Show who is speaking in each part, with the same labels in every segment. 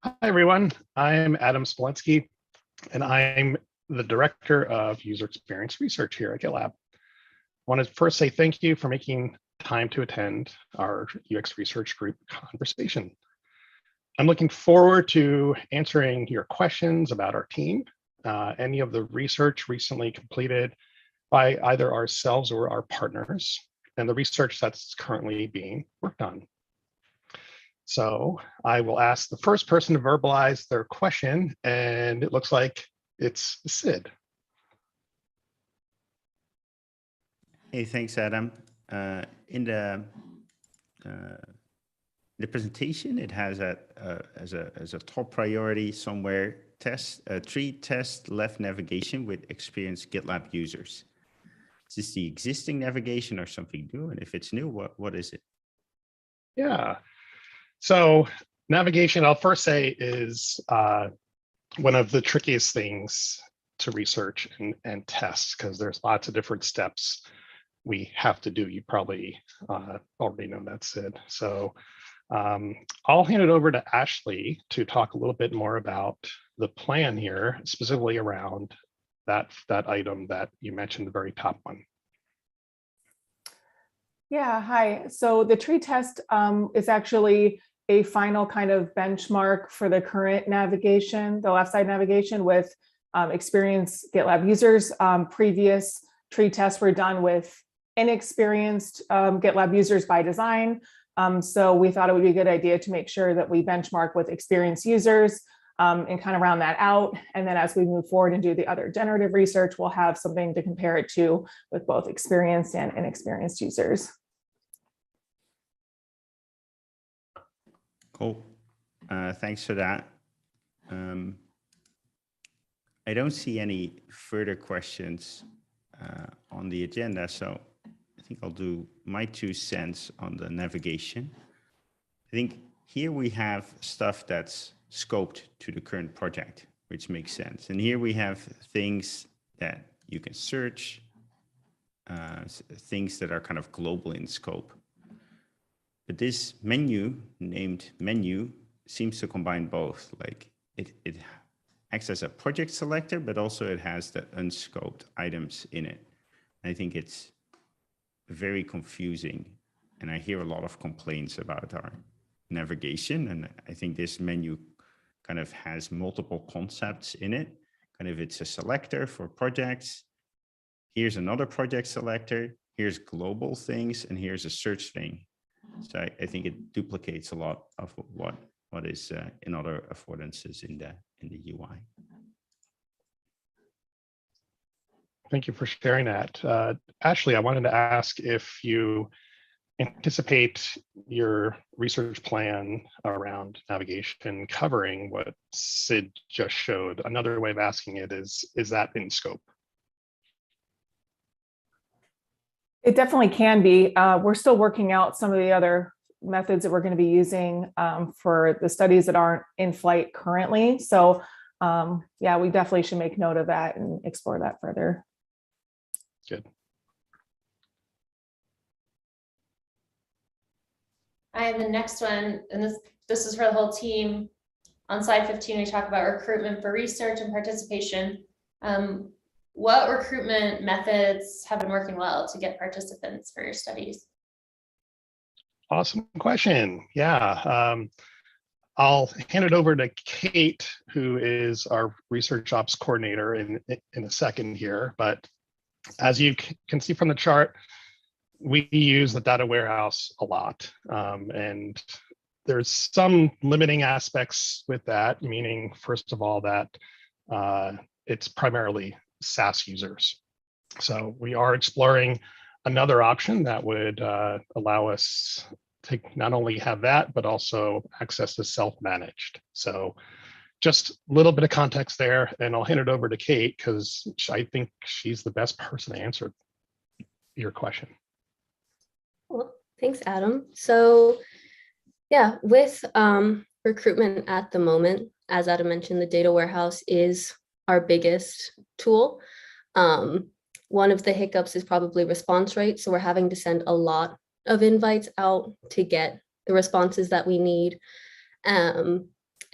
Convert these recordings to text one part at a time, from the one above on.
Speaker 1: Hi, everyone. I'm Adam Spolensky, and I'm the Director of User Experience Research here at GitLab. I want to first say thank you for making time to attend our UX Research Group conversation. I'm looking forward to answering your questions about our team, any of the research recently completed by either ourselves or our partners, and the research that's currently being worked on. So I will ask the first person to verbalize their question, and it looks like it's Sid.
Speaker 2: Hey, thanks, Adam. In the presentation, it has as a top priority somewhere three test left navigation with experienced GitLab users. Is this the existing navigation or something new? And if it's new, what is it?
Speaker 1: Yeah. So navigation, I'll first say, is one of the trickiest things to research and test, because there's lots of different steps we have to do. You probably already know that, Sid. So I'll hand it over to Ashley to talk a little bit more about the plan here, specifically around that item that you mentioned, the very top one.
Speaker 3: Yeah, hi. So the tree test is actually a final kind of benchmark for the current navigation, the left side navigation with experienced GitLab users. Previous tree tests were done with inexperienced GitLab users by design. So we thought it would be a good idea to make sure that we benchmark with experienced users and kind of round that out. And then as we move forward and do the other generative research, we'll have something to compare it to with both experienced and inexperienced users.
Speaker 2: Cool. Thanks for that. I don't see any further questions on the agenda, so I think I'll do my 2 cents on the navigation. I think here we have stuff that's scoped to the current project, which makes sense. And here we have things that you can search, things that are kind of global in scope. But this menu named menu seems to combine both. Like it acts as a project selector, but also it has the unscoped items in it. I think it's very confusing. And I hear a lot of complaints about our navigation. And I think this menu kind of has multiple concepts in it. Kind of it's a selector for projects. Here's another project selector. Here's global things. And here's a search thing. So I think it duplicates a lot of what is in other affordances in the UI.
Speaker 1: Thank you for sharing that. Ashley, I wanted to ask if you anticipate your research plan around navigation covering what Sid just showed. Another way of asking it is that in scope?
Speaker 3: It definitely can be. We're still working out some of the other methods that we're going to be using for the studies that aren't in flight currently. So yeah, we definitely should make note of that and explore that further.
Speaker 1: Good.
Speaker 4: I have the next one, and this is for the whole team. On slide 15, we talk about recruitment for research and participation. What recruitment methods have been working well to get participants for your studies?
Speaker 1: Awesome question. Yeah. I'll hand it over to Kate, who is our research ops coordinator in a second here. But as you can see from the chart, we use the data warehouse a lot. And there's some limiting aspects with that, meaning, first of all, that it's primarily SaaS users. So we are exploring another option that would allow us to not only have that, but also access to self-managed. So just a little bit of context there, and I'll hand it over to Kate because I think she's the best person to answer your question.
Speaker 5: Well, thanks, Adam. So yeah, with recruitment at the moment, as Adam mentioned, the data warehouse is our biggest tool. One of the hiccups is probably response rate. So we're having to send a lot of invites out to get the responses that we need.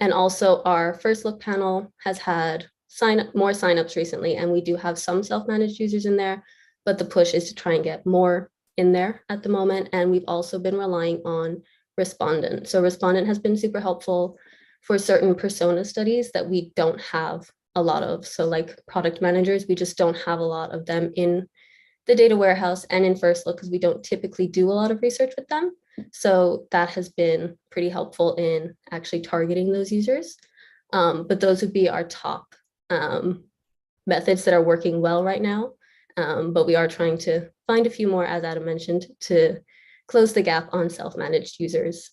Speaker 5: And also our first look panel has had more signups recently, and we do have some self-managed users in there, but the push is to try and get more in there at the moment. And we've also been relying on Respondent. So Respondent has been super helpful for certain persona studies that we don't have a lot of. So like product managers, we just don't have a lot of them in the data warehouse and in first look because we don't typically do a lot of research with them. So that has been pretty helpful in actually targeting those users. But those would be our top methods that are working well right now. But we are trying to find a few more, as Adam mentioned, to close the gap on self-managed users.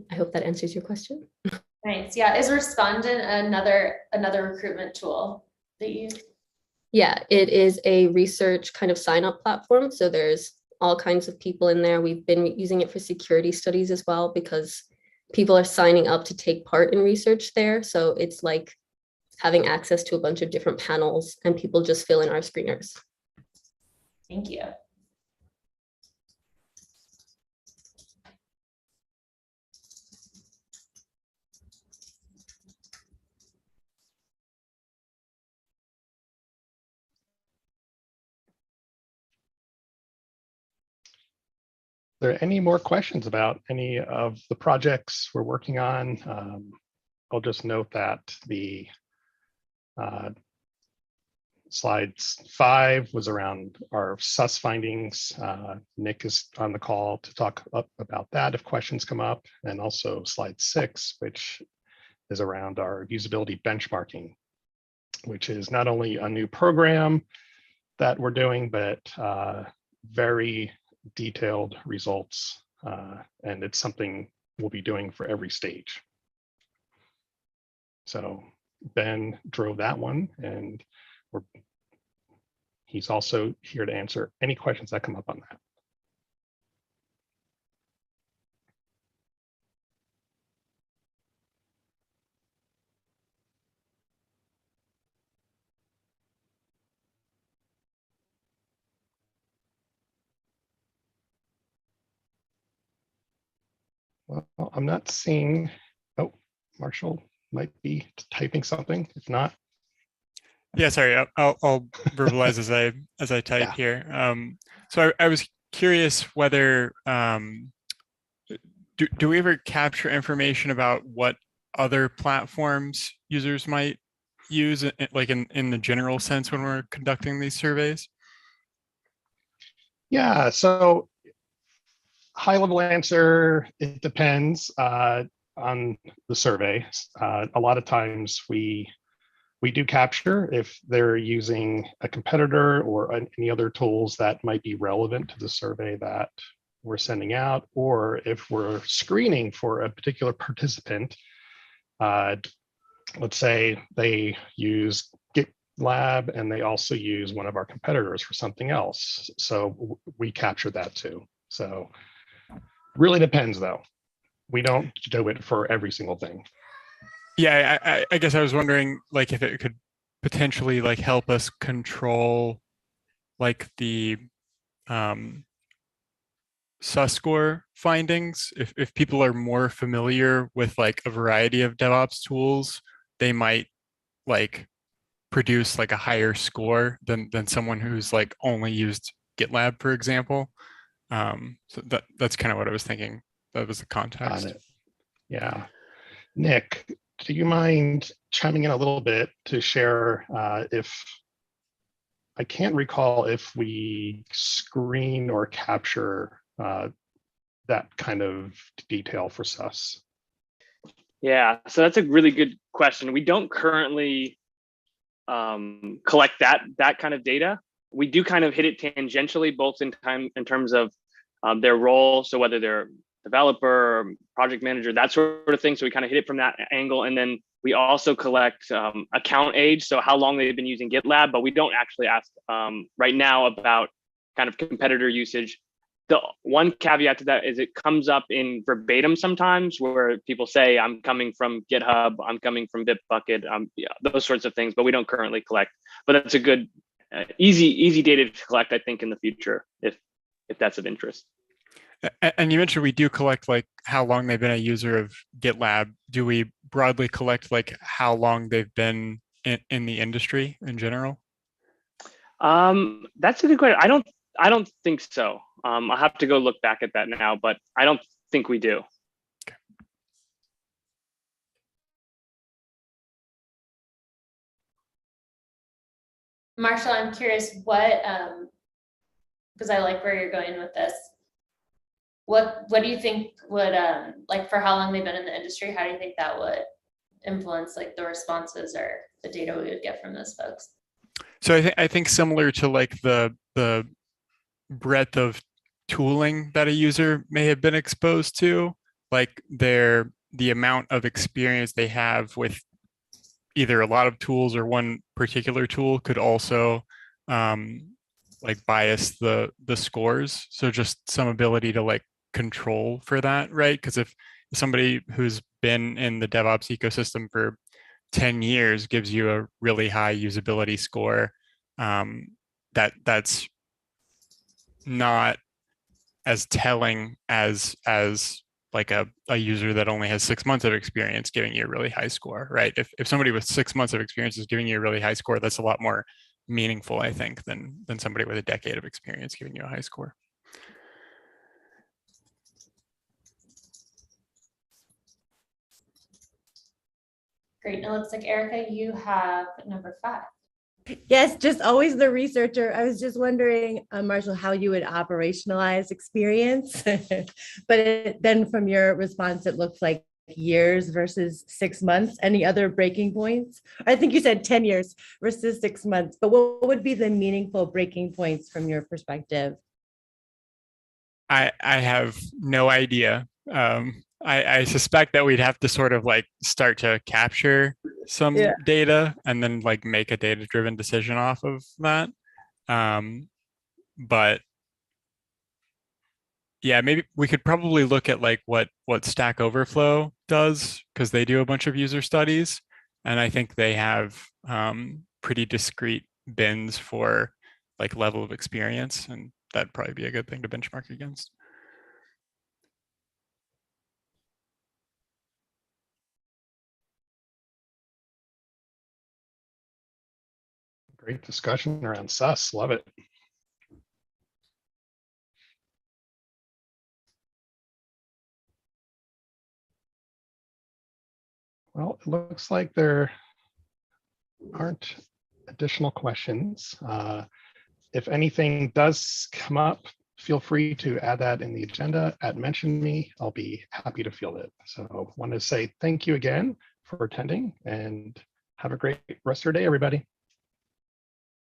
Speaker 5: I hope that answers your question.
Speaker 4: Nice. Yeah. Is Respondent another recruitment tool that you use?
Speaker 5: Yeah, it is a research kind of sign-up platform. So there's all kinds of people in there. We've been using it for security studies as well because people are signing up to take part in research there. So it's like having access to a bunch of different panels and people just fill in our screeners.
Speaker 4: Thank you.
Speaker 1: Are there any more questions about any of the projects we're working on? I'll just note that the slide 5 was around our sus findings. Nick is on the call to talk about that if questions come up, and also slide 6, which is around our usability benchmarking, which is not only a new program that we're doing, but very detailed results, and it's something we'll be doing for every stage. So Ben drove that one, and he's also here to answer any questions that come up on that. Well, I'm not seeing, oh, Marshall might be typing something, if not.
Speaker 6: Yeah, sorry, I'll verbalize as I type here. So I was curious whether, do we ever capture information about what other platforms users might use, like in the general sense when we're conducting these surveys?
Speaker 1: Yeah, so high level answer, it depends on the survey. A lot of times we do capture if they're using a competitor or any other tools that might be relevant to the survey that we're sending out, or if we're screening for a particular participant. Let's say they use GitLab and they also use one of our competitors for something else. So we capture that too. So really depends though. We don't do it for every single thing.
Speaker 6: Yeah, I guess I was wondering like if it could potentially like help us control like the sus score findings. If people are more familiar with like a variety of DevOps tools, they might like produce like a higher score than someone who's like only used GitLab, for example. So that's kind of what I was thinking. That was the context.
Speaker 1: Got it. Yeah. Nick, do you mind chiming in a little bit to share if, I can't recall if we screen or capture that kind of detail for sus?
Speaker 7: Yeah, so that's a really good question. We don't currently collect that kind of data. We do kind of hit it tangentially, both in terms of their role. So whether they're developer, or project manager, that sort of thing. So we kind of hit it from that angle. And then we also collect account age, so how long they've been using GitLab, but we don't actually ask right now about kind of competitor usage. The one caveat to that is it comes up in verbatim sometimes where people say, I'm coming from GitHub, I'm coming from Bitbucket, yeah, those sorts of things, but we don't currently collect. But that's a good, easy data to collect, I think, in the future, if that's of interest.
Speaker 6: And you mentioned we do collect like how long they've been a user of GitLab. Do we broadly collect like how long they've been in the industry in general?
Speaker 7: That's a good question. I don't think so. I'll have to go look back at that now, but I don't think we do.
Speaker 4: Marshall, I'm curious what, because I like where you're going with this. What do you think would, like for how long they've been in the industry, how do you think that would influence like the responses or the data we would get from those folks?
Speaker 6: So I think similar to like the breadth of tooling that a user may have been exposed to, like the amount of experience they have with either a lot of tools or one particular tool could also like bias the scores. So just some ability to like control for that, right? Because if somebody who's been in the DevOps ecosystem for 10 years gives you a really high usability score, that's not as telling as like a user that only has 6 months of experience giving you a really high score, right? If somebody with 6 months of experience is giving you a really high score, that's a lot more meaningful, I think, than somebody with a decade of experience giving you a high score.
Speaker 4: Great. It looks like Erica, you have number 5.
Speaker 8: Yes, just always the researcher. I was just wondering, Marshall, how you would operationalize experience. But then from your response, it looks like years versus 6 months. Any other breaking points? I think you said 10 years versus 6 months, but what would be the meaningful breaking points from your perspective?
Speaker 6: I have no idea. I suspect that we'd have to sort of like start to capture some data and then like make a data-driven decision off of that. But yeah, maybe we could probably look at like what Stack Overflow does, because they do a bunch of user studies, and I think they have pretty discrete bins for like level of experience, and that'd probably be a good thing to benchmark against.
Speaker 1: Great discussion around SUS. Love it. Well, it looks like there aren't additional questions. If anything does come up, feel free to add that in the agenda, mention me. I'll be happy to field it. So I want to say thank you again for attending, and have a great rest of your day, everybody.